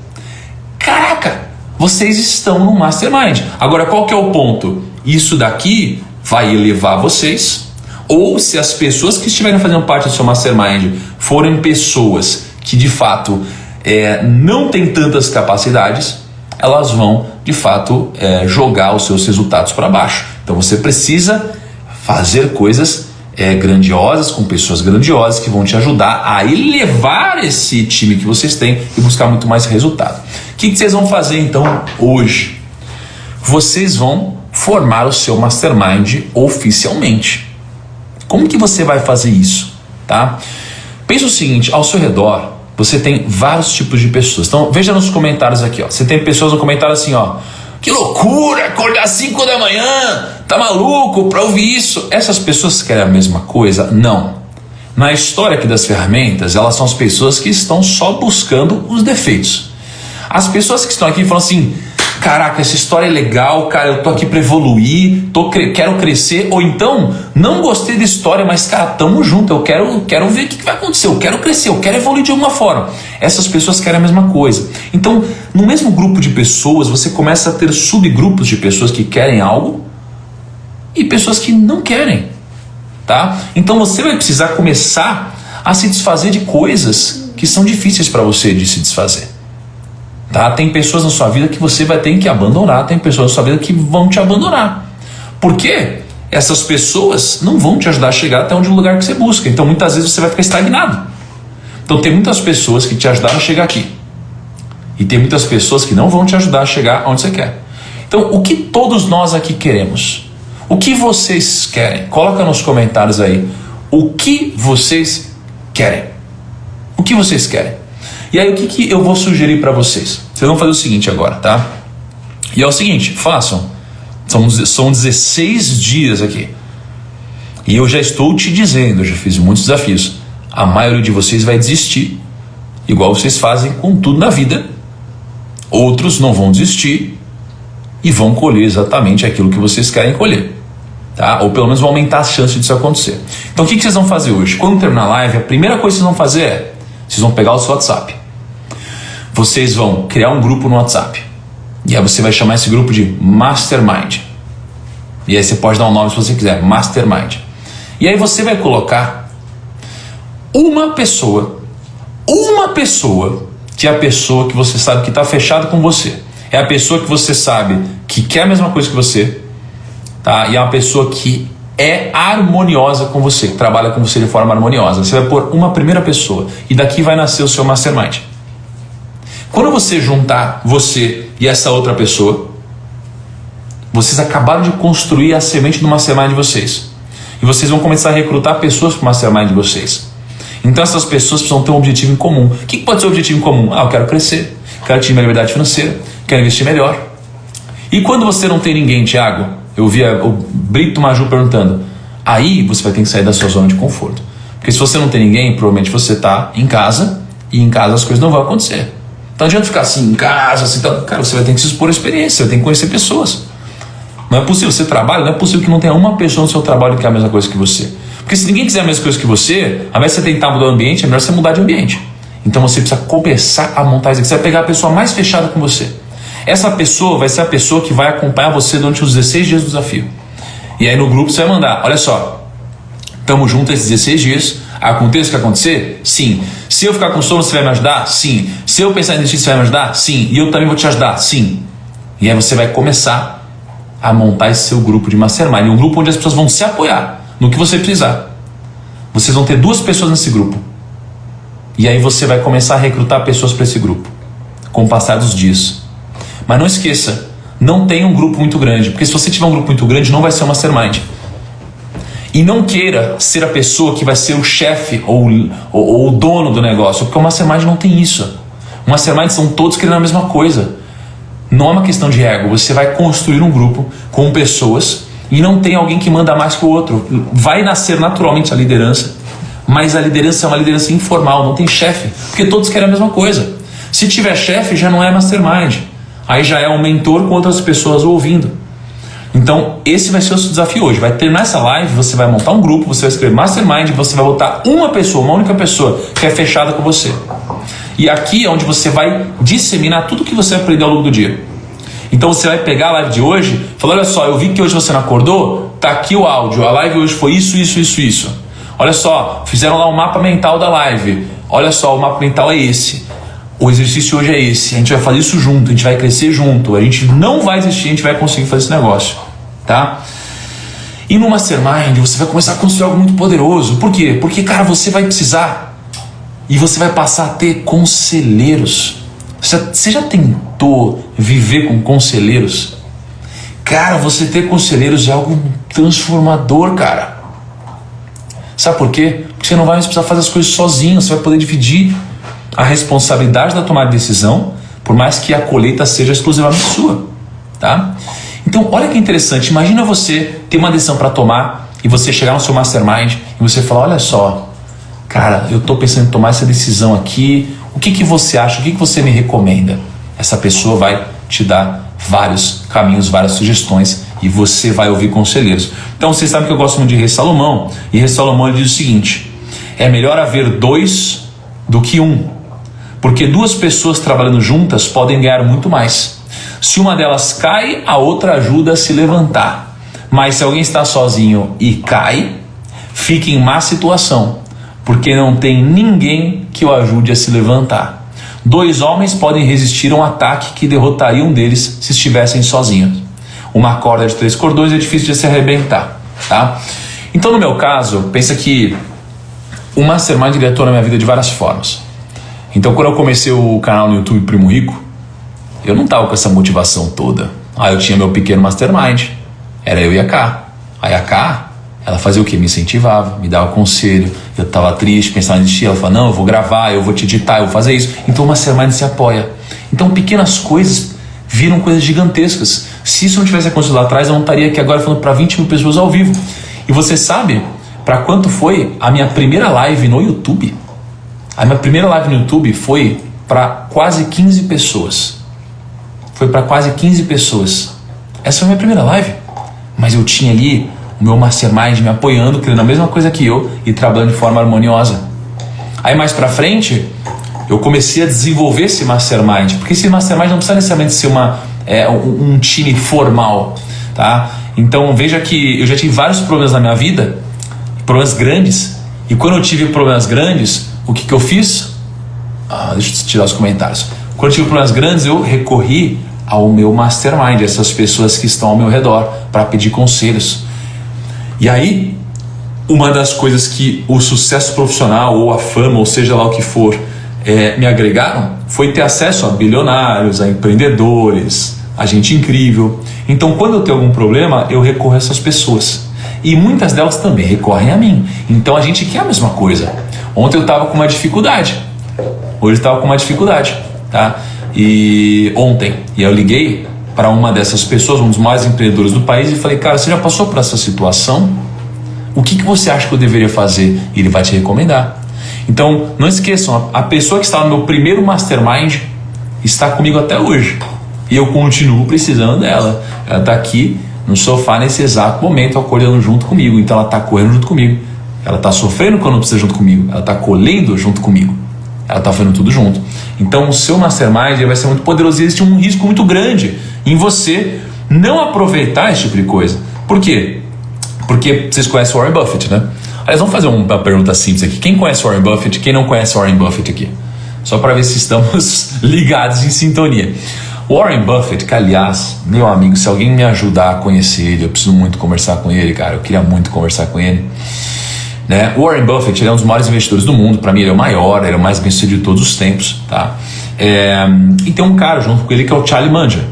caraca, vocês estão no Mastermind. Agora, qual que é o ponto? Isso daqui vai elevar vocês, ou se as pessoas que estiverem fazendo parte do seu Mastermind forem pessoas que de fato não têm tantas capacidades, elas vão de fato jogar os seus resultados para baixo. Então você precisa fazer coisas grandiosas, com pessoas grandiosas que vão te ajudar a elevar esse time que vocês têm e buscar muito mais resultado. O que vocês vão fazer então hoje? Vocês vão formar o seu Mastermind oficialmente. Como que você vai fazer isso? Tá? Pensa o seguinte: ao seu redor você tem vários tipos de pessoas. Então veja nos comentários aqui, ó. Você tem pessoas no comentário assim, ó: que loucura, acordar às 5 da manhã, tá maluco pra ouvir isso? Essas pessoas querem a mesma coisa? Não. Na história aqui das ferramentas, elas são as pessoas que estão só buscando os defeitos. As pessoas que estão aqui falam assim: caraca, essa história é legal, cara, eu tô aqui para evoluir, quero crescer, ou então, não gostei da história, mas cara, tamo junto, eu quero ver o que vai acontecer, eu quero crescer, eu quero evoluir de alguma forma. Essas pessoas querem a mesma coisa. Então, no mesmo grupo de pessoas, você começa a ter subgrupos de pessoas que querem algo e pessoas que não querem, tá? Então você vai precisar começar a se desfazer de coisas que são difíceis para você de se desfazer. Tá? Tem pessoas na sua vida que você vai ter que abandonar, tem pessoas na sua vida que vão te abandonar. Por quê? Essas pessoas não vão te ajudar a chegar até onde o lugar que você busca. Então muitas vezes você vai ficar estagnado. Então tem muitas pessoas que te ajudaram a chegar aqui. E tem muitas pessoas que não vão te ajudar a chegar onde você quer. Então o que todos nós aqui queremos? O que vocês querem? Coloca nos comentários aí. O que vocês querem? O que vocês querem? E aí o que eu vou sugerir para vocês? Vocês vão fazer o seguinte agora, tá? E é o seguinte, façam. São 16 dias aqui. E eu já estou te dizendo, eu já fiz muitos desafios. A maioria de vocês vai desistir. Igual vocês fazem com tudo na vida. Outros não vão desistir e vão colher exatamente aquilo que vocês querem colher. Tá? Ou pelo menos vão aumentar a chance disso acontecer. Então o que vocês vão fazer hoje? Quando terminar a live, a primeira coisa que vocês vão fazer é, vocês vão pegar o seu WhatsApp. Vocês vão criar um grupo no WhatsApp. E aí você vai chamar esse grupo de Mastermind. E aí você pode dar um nome se você quiser, Mastermind. E aí você vai colocar uma pessoa que é a pessoa que você sabe que está fechado com você. É a pessoa que você sabe que quer a mesma coisa que você, tá? E é uma pessoa que é harmoniosa com você, que trabalha com você de forma harmoniosa. Você vai pôr uma primeira pessoa e daqui vai nascer o seu Mastermind. Quando você juntar você e essa outra pessoa, vocês acabaram de construir a semente do Mastermind de vocês. E vocês vão começar a recrutar pessoas para o Mastermind de vocês. Então essas pessoas precisam ter um objetivo em comum. O que pode ser o objetivo em comum? Eu quero crescer, quero atingir minha liberdade financeira, quero investir melhor. E quando você não tem ninguém, Thiago, eu via o Brito Maju perguntando, aí você vai ter que sair da sua zona de conforto. Porque se você não tem ninguém, provavelmente você está em casa, e em casa as coisas não vão acontecer. Então não adianta ficar assim em casa, assim, então, cara, você vai ter que se expor à experiência, você vai ter que conhecer pessoas. Não é possível, você trabalha, não é possível que não tenha uma pessoa no seu trabalho que quer a mesma coisa que você. Porque se ninguém quiser a mesma coisa que você, ao invés de você tentar mudar o ambiente, é melhor você mudar de ambiente. Então você precisa começar a montar isso aqui. Você vai pegar a pessoa mais fechada com você. Essa pessoa vai ser a pessoa que vai acompanhar você durante os 16 dias do desafio. E aí no grupo você vai mandar, olha só, estamos juntos esses 16 dias, aconteça o que acontecer? Sim. Se eu ficar com sono, você vai me ajudar? Sim. Se eu pensar em desistir, você vai me ajudar? Sim. E eu também vou te ajudar? Sim. E aí você vai começar a montar esse seu grupo de Mastermind, um grupo onde as pessoas vão se apoiar no que você precisar. Vocês vão ter 2 pessoas nesse grupo. E aí você vai começar a recrutar pessoas para esse grupo, com o passar dos dias. Mas não esqueça, não tenha um grupo muito grande, porque se você tiver um grupo muito grande, não vai ser um Mastermind. E não queira ser a pessoa que vai ser o chefe ou o dono do negócio, porque o Mastermind não tem isso. O Mastermind são todos querendo a mesma coisa. Não é uma questão de ego, você vai construir um grupo com pessoas e não tem alguém que manda mais que o outro. Vai nascer naturalmente a liderança, mas a liderança é uma liderança informal, não tem chefe, porque todos querem a mesma coisa. Se tiver chefe, já não é Mastermind. Aí já é um mentor com outras pessoas ouvindo. Então esse vai ser o seu desafio hoje. Vai terminar essa live, você vai montar um grupo, você vai escrever Mastermind, você vai botar uma pessoa, uma única pessoa que é fechada com você. E aqui é onde você vai disseminar tudo que você aprendeu ao longo do dia. Então você vai pegar a live de hoje e falar, olha só, eu vi que hoje você não acordou, tá aqui o áudio, a live hoje foi isso. Olha só, fizeram lá um mapa mental da live. Olha só, o mapa mental é esse. O exercício hoje é esse. A gente vai fazer isso junto, a gente vai crescer junto. A gente não vai desistir, a gente vai conseguir fazer esse negócio. Tá? E no Mastermind você vai começar a construir algo muito poderoso. Por quê? Porque, cara, você vai precisar e você vai passar a ter conselheiros. Você já tentou viver com conselheiros? Cara, você ter conselheiros é algo transformador, cara. Sabe por quê? Porque você não vai mais precisar fazer as coisas sozinho. Você vai poder dividir a responsabilidade da tomada de decisão, por mais que a colheita seja exclusivamente sua, tá? Então, olha que interessante. Imagina você ter uma decisão para tomar e você chegar no seu Mastermind e você falar, olha só, cara, eu estou pensando em tomar essa decisão aqui, o que você acha, o que você me recomenda? Essa pessoa vai te dar vários caminhos, várias sugestões, e você vai ouvir conselheiros. Então vocês sabem que eu gosto muito de Rei Salomão, e Rei Salomão ele diz o seguinte: é melhor haver 2 do que 1, porque 2 pessoas trabalhando juntas podem ganhar muito mais. Se uma delas cai, a outra ajuda a se levantar. Mas se alguém está sozinho e cai, fica em má situação, porque não tem ninguém que o ajude a se levantar. 2 homens podem resistir a um ataque que derrotaria um deles se estivessem sozinhos. Uma corda de 3 cordões é difícil de se arrebentar, tá? Então, no meu caso, pensa que o Mastermind ele atua na minha vida de várias formas. Então, quando eu comecei o canal no YouTube Primo Rico, eu não estava com essa motivação toda. Eu tinha meu pequeno Mastermind, era eu e a Ká. Aí a Ká, ela fazia o quê? Me incentivava, me dava conselho. Eu estava triste, pensava em desistir. Ela falava: não, eu vou gravar, eu vou te editar, eu vou fazer isso. Então o Mastermind se apoia. Então pequenas coisas viram coisas gigantescas. Se isso não tivesse acontecido lá atrás, eu não estaria aqui agora falando para 20 mil pessoas ao vivo. E você sabe para quanto foi a minha primeira live no YouTube? A minha primeira live no YouTube foi para quase 15 pessoas. Foi para quase 15 pessoas. Essa foi a minha primeira live. Mas eu tinha ali o meu Mastermind me apoiando, criando a mesma coisa que eu e trabalhando de forma harmoniosa. Aí mais pra frente, eu comecei a desenvolver esse Mastermind, porque esse Mastermind não precisa necessariamente ser um time formal, tá? Então veja que eu já tive vários problemas na minha vida, problemas grandes, e quando eu tive problemas grandes, o que eu fiz? Deixa eu tirar os comentários. Quando eu tive problemas grandes, eu recorri ao meu Mastermind, essas pessoas que estão ao meu redor, para pedir conselhos. E aí, uma das coisas que o sucesso profissional, ou a fama, ou seja lá o que for, me agregaram, foi ter acesso a bilionários, a empreendedores, a gente incrível. Então, quando eu tenho algum problema, eu recorro a essas pessoas. E muitas delas também recorrem a mim. Então, a gente quer a mesma coisa. Ontem eu estava com uma dificuldade. Hoje eu estava com uma dificuldade, tá? E eu liguei para uma dessas pessoas, um dos maiores empreendedores do país, e falei: cara, você já passou por essa situação? O que você acha que eu deveria fazer? E ele vai te recomendar. Então, não esqueçam, a pessoa que estava no meu primeiro Mastermind está comigo até hoje. E eu continuo precisando dela. Ela está aqui no sofá nesse exato momento, acordando junto comigo. Então ela está correndo junto comigo. Ela está sofrendo quando precisa junto comigo. Ela está colhendo junto comigo. Ela está fazendo tudo junto. Então o seu Mastermind vai ser muito poderoso. E existe um risco muito grande em você não aproveitar esse tipo de coisa. Por quê? Porque vocês conhecem o Warren Buffett, né? Aliás, vamos fazer uma pergunta simples aqui. Quem conhece o Warren Buffett? Quem não conhece o Warren Buffett aqui? Só para ver se estamos ligados em sintonia. O Warren Buffett, que aliás, meu amigo, se alguém me ajudar a conhecer ele, eu preciso muito conversar com ele, cara. Eu queria muito conversar com ele. Né? O Warren Buffett, ele é um dos maiores investidores do mundo. Para mim ele é o maior, ele é o mais bem-sucedido de todos os tempos, tá? E tem um cara junto com ele que é o Charlie Munger.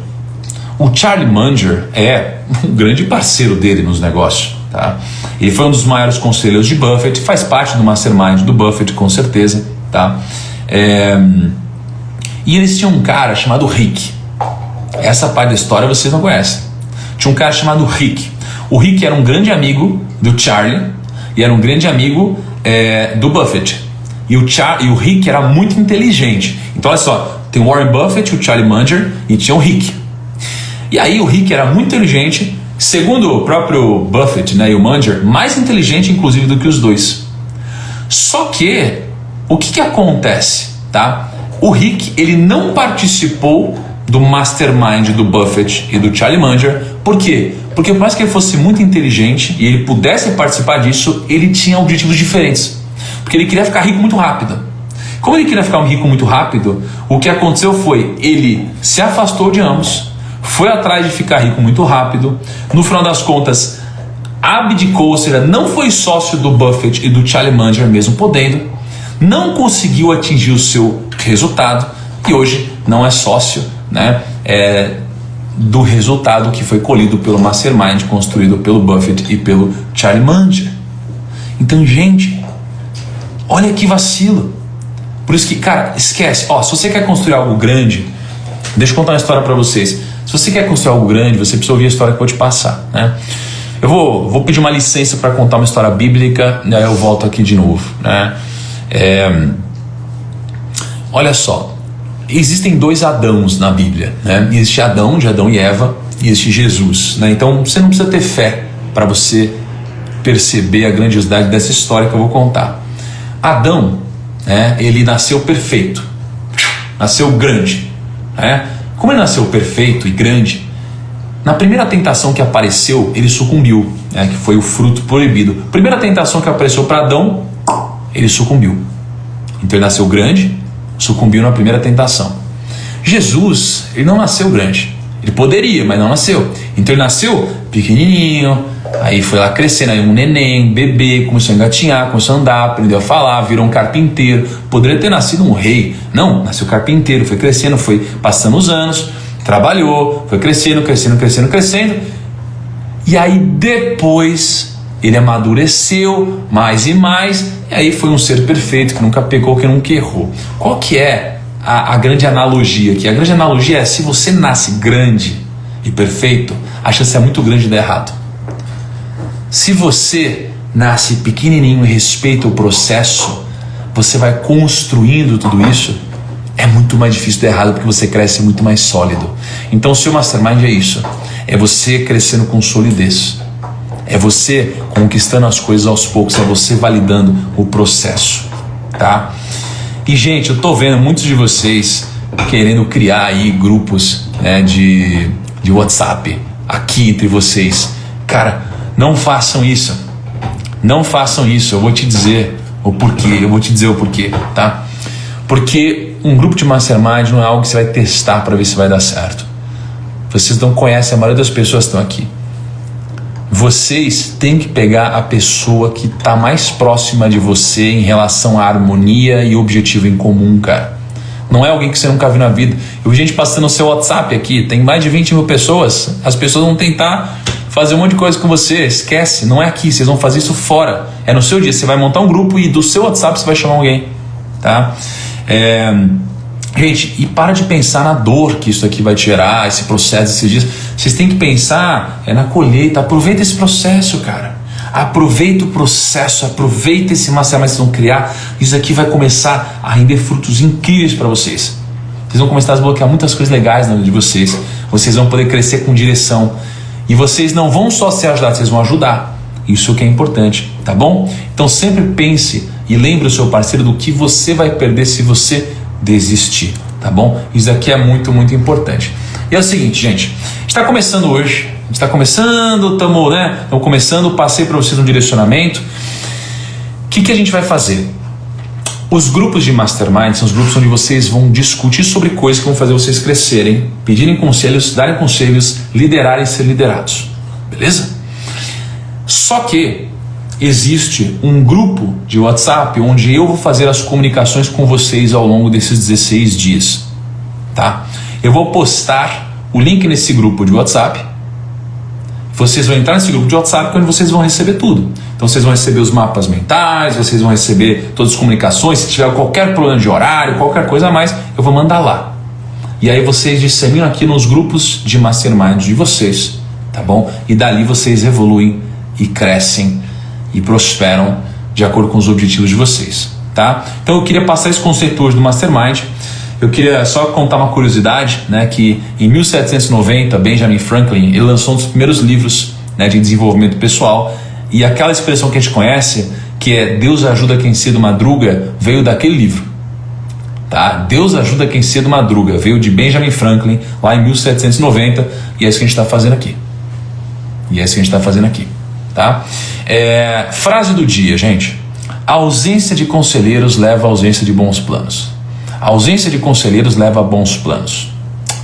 O Charlie Munger é um grande parceiro dele nos negócios, tá? Ele foi um dos maiores conselheiros de Buffett, faz parte do Mastermind do Buffett, com certeza, tá? E eles tinham um cara chamado Rick. Essa parte da história vocês não conhecem. Tinha um cara chamado Rick. O Rick era um grande amigo do Charlie e era um grande amigo do Buffett. E o Rick era muito inteligente. Então olha só, tem o Warren Buffett, o Charlie Munger e tinha o Rick. E aí o Rick era muito inteligente, segundo o próprio Buffett, né, e o Munger, mais inteligente inclusive do que os dois. Só que, o que acontece, tá? O Rick, ele não participou do Mastermind do Buffett e do Charlie Munger. Por quê? Porque por mais que ele fosse muito inteligente e ele pudesse participar disso, ele tinha objetivos diferentes. Porque ele queria ficar rico muito rápido. Como ele queria ficar rico muito rápido, o que aconteceu foi, ele se afastou de ambos, foi atrás de ficar rico muito rápido, no final das contas abdicou, ou seja, não foi sócio do Buffett e do Charlie Munger mesmo podendo, não conseguiu atingir o seu resultado e hoje não é sócio, né, do resultado que foi colhido pelo Mastermind construído pelo Buffett e pelo Charlie Munger. Então, gente, olha que vacilo. Por isso que, cara, esquece. Se você quer construir algo grande, deixa eu contar uma história para vocês. Se você quer construir algo grande, você precisa ouvir a história que eu vou te passar, né? Eu vou pedir uma licença para contar uma história bíblica, e aí eu volto aqui de novo, né? Olha só, existem dois Adãos na Bíblia, né? Existe Adão, de Adão e Eva, e existe Jesus, né? Então você não precisa ter fé para você perceber a grandiosidade dessa história que eu vou contar. Adão, né, ele nasceu perfeito, nasceu grande, né? Como ele nasceu perfeito e grande, na primeira tentação que apareceu, ele sucumbiu, né, que foi o fruto proibido. Primeira tentação que apareceu para Adão, ele sucumbiu. Então ele nasceu grande, sucumbiu na primeira tentação. Jesus, ele não nasceu grande. Ele poderia, mas não nasceu. Então ele nasceu pequenininho, aí foi lá crescendo, aí um neném, bebê, começou a engatinhar, começou a andar, aprendeu a falar, virou um carpinteiro. Poderia ter nascido um rei. Não, nasceu carpinteiro, foi crescendo, foi passando os anos, trabalhou, foi crescendo. E aí depois ele amadureceu mais e mais, e aí foi um ser perfeito, que nunca pecou, que nunca errou. Qual que é a grande analogia aqui? A grande analogia é: se você nasce grande e perfeito, a chance é muito grande de dar errado. Se você nasce pequenininho e respeita o processo, você vai construindo tudo isso, é muito mais difícil dar errado, porque você cresce muito mais sólido. Então o seu Mastermind é isso, é você crescendo com solidez, é você conquistando as coisas aos poucos, é você validando o processo, tá? E gente, eu tô vendo muitos de vocês querendo criar aí grupos, né, de WhatsApp aqui entre vocês. Cara, não façam isso. Não façam isso. Eu vou te dizer o porquê. Tá? Porque um grupo de Mastermind não é algo que você vai testar para ver se vai dar certo. Vocês não conhecem a maioria das pessoas que estão aqui. Vocês têm que pegar a pessoa que está mais próxima de você em relação à harmonia e objetivo em comum, cara. Não é alguém que você nunca viu na vida. Eu vi gente passando o seu WhatsApp aqui, tem mais de 20 mil pessoas. As pessoas vão tentar fazer um monte de coisa com você. Esquece, não é aqui, vocês vão fazer isso fora. É no seu dia, você vai montar um grupo e do seu WhatsApp você vai chamar alguém, tá? Gente, e para de pensar na dor que isso aqui vai te gerar, esse processo, esses dias. Vocês têm que pensar na colheita. Aproveita esse processo, cara. Aproveita o processo, aproveita esse mastermind que vocês vão criar. Isso aqui vai começar a render frutos incríveis para vocês. Vocês vão começar a desbloquear muitas coisas legais na vida de vocês. Vocês vão poder crescer com direção. E vocês não vão só ser ajudados, vocês vão ajudar. Isso que é importante, tá bom? Então sempre pense e lembre o seu parceiro do que você vai perder se você desistir, tá bom? Isso aqui é muito, muito importante. E é o seguinte, gente, a gente está começando hoje, estamos começando, passei para vocês um direcionamento. O que a gente vai fazer? Os grupos de Mastermind são os grupos onde vocês vão discutir sobre coisas que vão fazer vocês crescerem, pedirem conselhos, darem conselhos, liderarem e ser liderados, beleza? Só que existe um grupo de WhatsApp onde eu vou fazer as comunicações com vocês ao longo desses 16 dias, tá? Eu vou postar o link nesse grupo de WhatsApp. Vocês vão entrar nesse grupo de WhatsApp, onde vocês vão receber tudo. Então vocês vão receber os mapas mentais, vocês vão receber todas as comunicações. Se tiver qualquer problema de horário, qualquer coisa a mais, eu vou mandar lá. E aí vocês disseminam aqui nos grupos de Mastermind de vocês, tá bom? E dali vocês evoluem e crescem e prosperam de acordo com os objetivos de vocês, tá? Então eu queria passar esse conceito hoje do Mastermind. Eu queria só contar uma curiosidade, né, que em 1790 Benjamin Franklin ele lançou um dos primeiros livros, né, de desenvolvimento pessoal, e aquela expressão que a gente conhece, que é Deus ajuda quem cedo madruga, veio daquele livro, tá? Deus ajuda quem cedo madruga, veio de Benjamin Franklin lá em 1790, e é isso que a gente está fazendo aqui. Tá? Frase do dia, gente: a ausência de conselheiros leva à ausência de bons planos. A ausência de conselheiros leva a bons planos.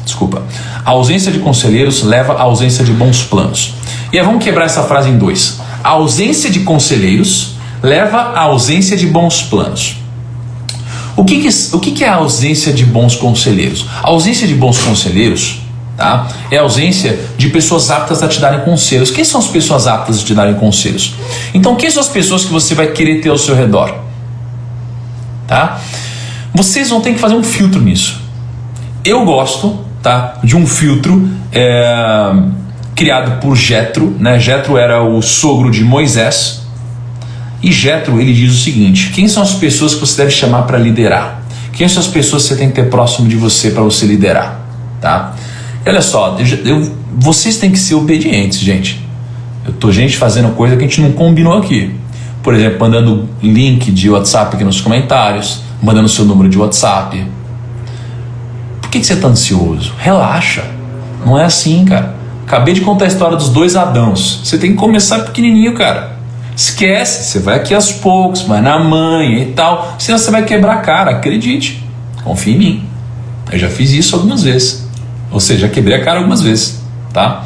Desculpa. A ausência de conselheiros leva à ausência de bons planos. E aí vamos quebrar essa frase em dois. A ausência de conselheiros leva à ausência de bons planos. O que é a ausência de bons conselheiros? A ausência de bons conselheiros, tá, é a ausência de pessoas aptas a te darem conselhos. Quem são as pessoas aptas a te darem conselhos? Então, quem são as pessoas que você vai querer ter ao seu redor? Tá? Vocês vão ter que fazer um filtro nisso. Eu gosto, tá, de um filtro criado por Jetro, né? Jetro era o sogro de Moisés. E Jetro, ele diz o seguinte: quem são as pessoas que você deve chamar para liderar? Quem são as pessoas que você tem que ter próximo de você para você liderar, tá? E olha só, vocês têm que ser obedientes, gente. Eu tô fazendo coisa que a gente não combinou aqui. Por exemplo, mandando link de WhatsApp aqui nos comentários, mandando seu número de WhatsApp. Por que você tá ansioso? Relaxa. Não é assim, cara. Acabei de contar a história dos 2 Adãos. Você tem que começar pequenininho, cara. Esquece, você vai aqui aos poucos, vai na manha e tal, senão você vai quebrar a cara, acredite, confia em mim. Eu já fiz isso algumas vezes, ou seja, quebrei a cara algumas vezes, tá?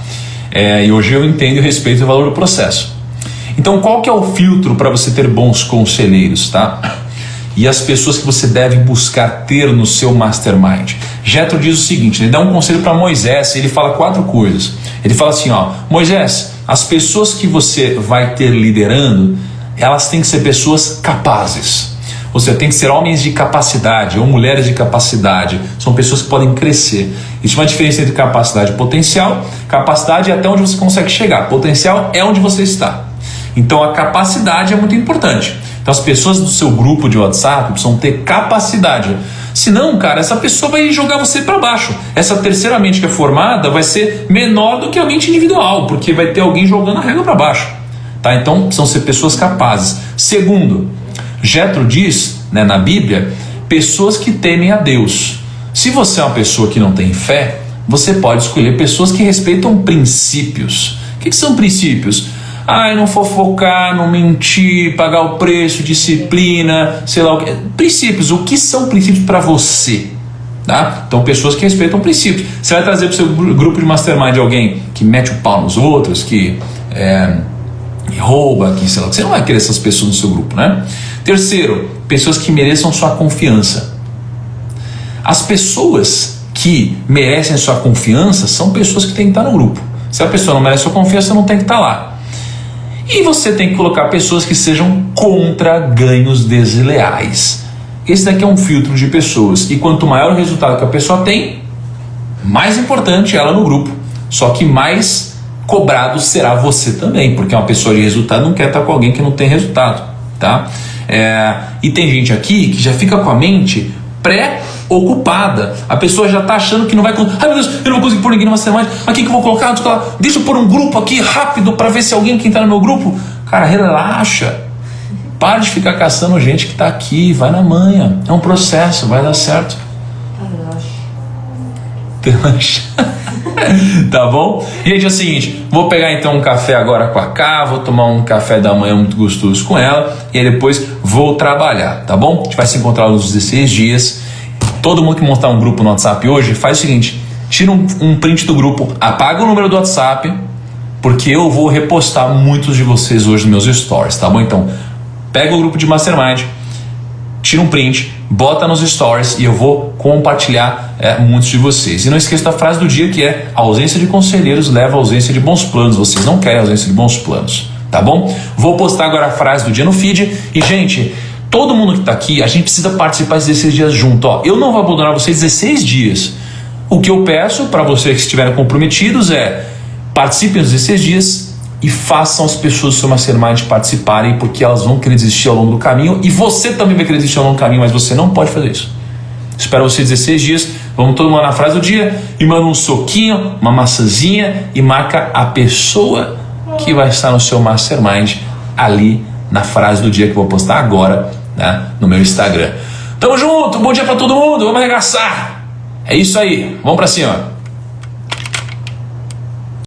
E hoje eu entendo e respeito o valor do processo. Então qual que é o filtro para você ter bons conselheiros, tá? E as pessoas que você deve buscar ter no seu mastermind. Jethro diz o seguinte, ele dá um conselho para Moisés, ele fala 4 coisas. Ele fala assim, ó, Moisés, as pessoas que você vai ter liderando, elas têm que ser pessoas capazes. Ou seja, tem que ser homens de capacidade ou mulheres de capacidade. São pessoas que podem crescer. Existe uma diferença entre capacidade e potencial. Capacidade é até onde você consegue chegar. Potencial é onde você está. Então a capacidade é muito importante. Então as pessoas do seu grupo de WhatsApp precisam ter capacidade. Senão, cara, essa pessoa vai jogar você para baixo. Essa terceira mente que é formada vai ser menor do que a mente individual, porque vai ter alguém jogando a régua para baixo. Tá? Então precisam ser pessoas capazes. Segundo, Jethro diz, né, na Bíblia, pessoas que temem a Deus. Se você é uma pessoa que não tem fé, você pode escolher pessoas que respeitam princípios. O que são princípios? Não fofocar, não mentir, pagar o preço, disciplina, sei lá o que. Princípios, o que são princípios para você? Tá? Então, pessoas que respeitam princípios. Você vai trazer para o seu grupo de mastermind alguém que mete o pau nos outros, que rouba, que sei lá, você não vai querer essas pessoas no seu grupo, né? Terceiro, pessoas que mereçam sua confiança. As pessoas que merecem sua confiança são pessoas que têm que estar no grupo. Se a pessoa não merece sua confiança, não tem que estar lá. E você tem que colocar pessoas que sejam contra ganhos desleais. Esse daqui é um filtro de pessoas. E quanto maior o resultado que a pessoa tem, mais importante ela no grupo. Só que mais cobrado será você também. Porque uma pessoa de resultado não quer estar com alguém que não tem resultado. Tá? E tem gente aqui que já fica com a mente pré-ocupada. A pessoa já está achando que não vai conseguir. Ai meu Deus, eu não vou conseguir pôr ninguém numa semana. Mas quem que eu vou colocar? Deixa eu pôr um grupo aqui rápido para ver se alguém que está no meu grupo. Cara, relaxa. Para de ficar caçando gente que está aqui. Vai na manha. É um processo, vai dar certo. Relaxa. Tá bom? Gente, é o seguinte, vou pegar então um café agora com a Cá, vou tomar um café da manhã muito gostoso com ela e aí depois vou trabalhar, tá bom? A gente vai se encontrar nos 16 dias. Todo mundo que montar um grupo no WhatsApp hoje, faz o seguinte, tira um print do grupo, apaga o número do WhatsApp, porque eu vou repostar muitos de vocês hoje nos meus stories, tá bom? Então, pega o grupo de Mastermind, tira um print, bota nos stories e eu vou compartilhar muitos de vocês. E não esqueça da frase do dia, que é: a ausência de conselheiros leva à ausência de bons planos. Vocês não querem a ausência de bons planos, tá bom? Vou postar agora a frase do dia no feed. E gente, todo mundo que está aqui, a gente precisa participar de 16 dias junto. Eu não vou abandonar vocês 16 dias. O que eu peço para vocês que estiverem comprometidos é: participem dos 16 dias e façam as pessoas do seu mastermind participarem, porque elas vão querer desistir ao longo do caminho e você também vai querer desistir ao longo do caminho, mas você não pode fazer isso. Espero vocês 16 dias. Vamos todo mundo na frase do dia e manda um soquinho, uma maçãzinha e marca a pessoa que vai estar no seu mastermind ali na frase do dia que eu vou postar agora, né, no meu Instagram. Tamo junto, bom dia pra todo mundo, vamos arregaçar. É isso aí, vamos pra cima.